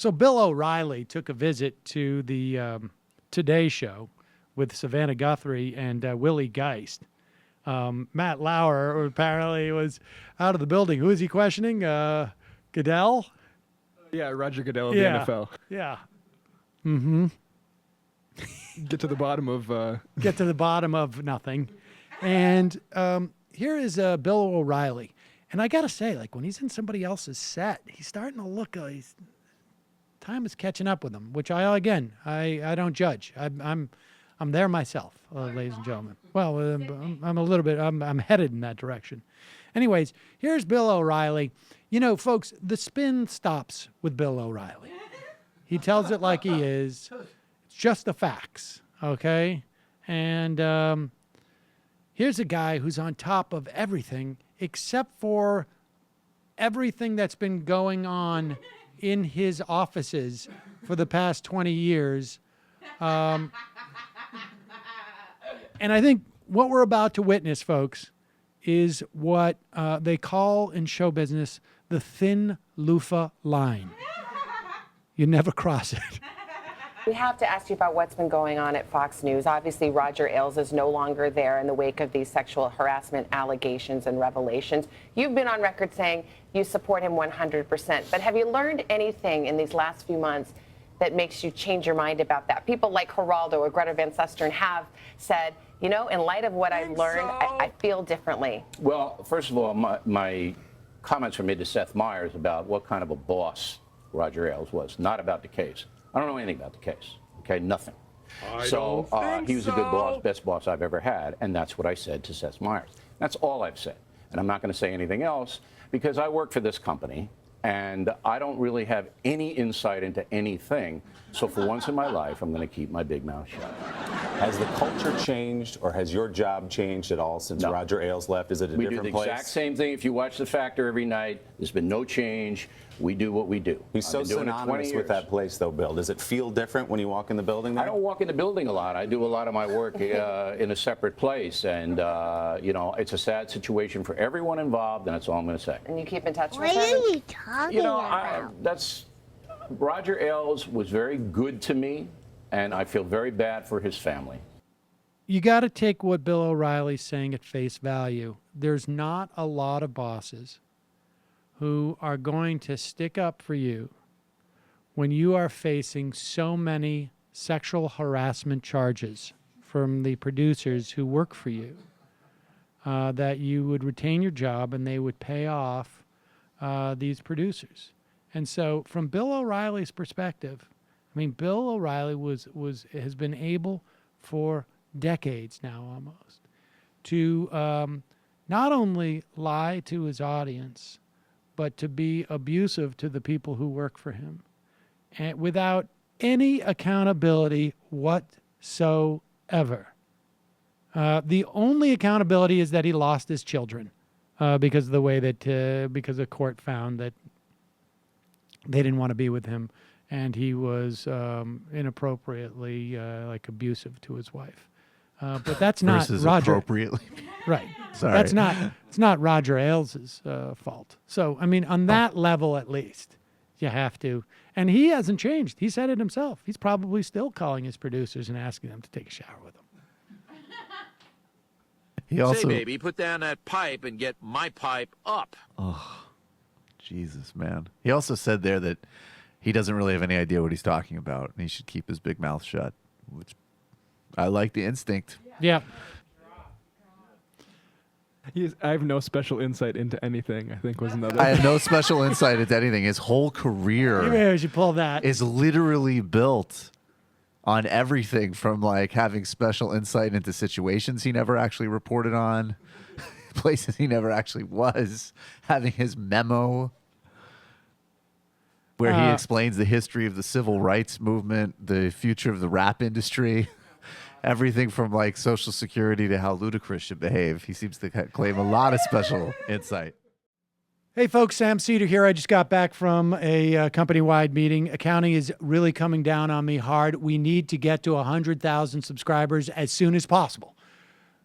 So Bill O'Reilly took a visit to the Today Show with Savannah Guthrie and Willie Geist. Matt Lauer apparently was out of the building. Who is he questioning? Goodell? Yeah, Roger Goodell of the NFL. Yeah. Mm-hmm. Get to the bottom of... Get to the bottom of nothing. And here is Bill O'Reilly. And I got to say, like, when he's in somebody else's set, he's starting to look... time is catching up with him, which I don't judge. I'm there myself, ladies and gentlemen. Well, I'm a little bit, I'm headed in that direction. Anyways, here's Bill O'Reilly. You know, folks, the spin stops with Bill O'Reilly. He tells it like he is. It's just the facts, okay? And here's a guy who's on top of everything except for everything that's been going on in his offices for the past 20 years. And I think what we're about to witness, folks, is what they call in show business the thin loofah line. You never cross it. We have to ask you about what's been going on at Fox News. Obviously, Roger Ailes is no longer there in the wake of these sexual harassment allegations and revelations. You've been on record saying you support him 100%. But have you learned anything in these last few months that makes you change your mind about that? People like Geraldo or Greta Van Susteren have said, you know, in light of what I've learned, I feel differently. Well, first of all, my comments were made to Seth Meyers about what kind of a boss Roger Ailes was, not about the case. I don't know anything about the case. Okay, nothing. So he was a good boss, best boss I've ever had, and that's what I said to Seth Meyers. That's all I've said, and I'm not going to say anything else because I work for this company, and I don't really have any insight into anything. So for once in my life, I'm going to keep my big mouth shut. Has the culture changed, or has your job changed at all since Roger Ailes left? Is it a different place? We do the exact same thing. If you watch The Factor every night, there's been no change. We do what we do. He's so synonymous with that place, though, Bill. Does it feel different when you walk in the building there? I don't walk in the building a lot. I do a lot of my work in a separate place. And, you know, it's a sad situation for everyone involved, and that's all I'm going to say. And you keep in touch with him? What are you talking about? Roger Ailes was very good to me, and I feel very bad for his family. You got to take what Bill O'Reilly's saying at face value. There's not a lot of bosses who are going to stick up for you when you are facing so many sexual harassment charges from the producers who work for you, that you would retain your job and they would pay off these producers. And so from Bill O'Reilly's perspective, I mean, Bill O'Reilly has been able for decades now almost to not only lie to his audience, but to be abusive to the people who work for him, and without any accountability whatsoever. The only accountability is that he lost his children because of the way that because the court found that they didn't want to be with him, and he was inappropriately abusive to his wife. But that's not Roger. Appropriately. Right. Sorry. It's not Roger Ailes' fault. So, I mean, on that level at least, you have to. And he hasn't changed. He said it himself. He's probably still calling his producers and asking them to take a shower with him. He also, say, baby, put down that pipe and get my pipe up. Oh, Jesus, man. He also said there that he doesn't really have any idea what he's talking about, and he should keep his big mouth shut, which I like the instinct. Yeah. I have no special insight into anything, I think was another. I have no special insight into anything. His whole career Maybe you pull that. is literally built on everything from like having special insight into situations he never actually reported on, places he never actually was, having his memo where he explains the history of the civil rights movement, the future of the rap industry. Everything from like Social Security to how Ludacris should behave. He seems to claim a lot of special insight. Hey, folks, Sam Seder here. I just got back from a company-wide meeting. Accounting is really coming down on me hard. We need to get to 100,000 subscribers as soon as possible.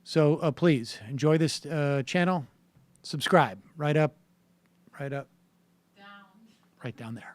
So please enjoy this channel. Subscribe right up, right down there.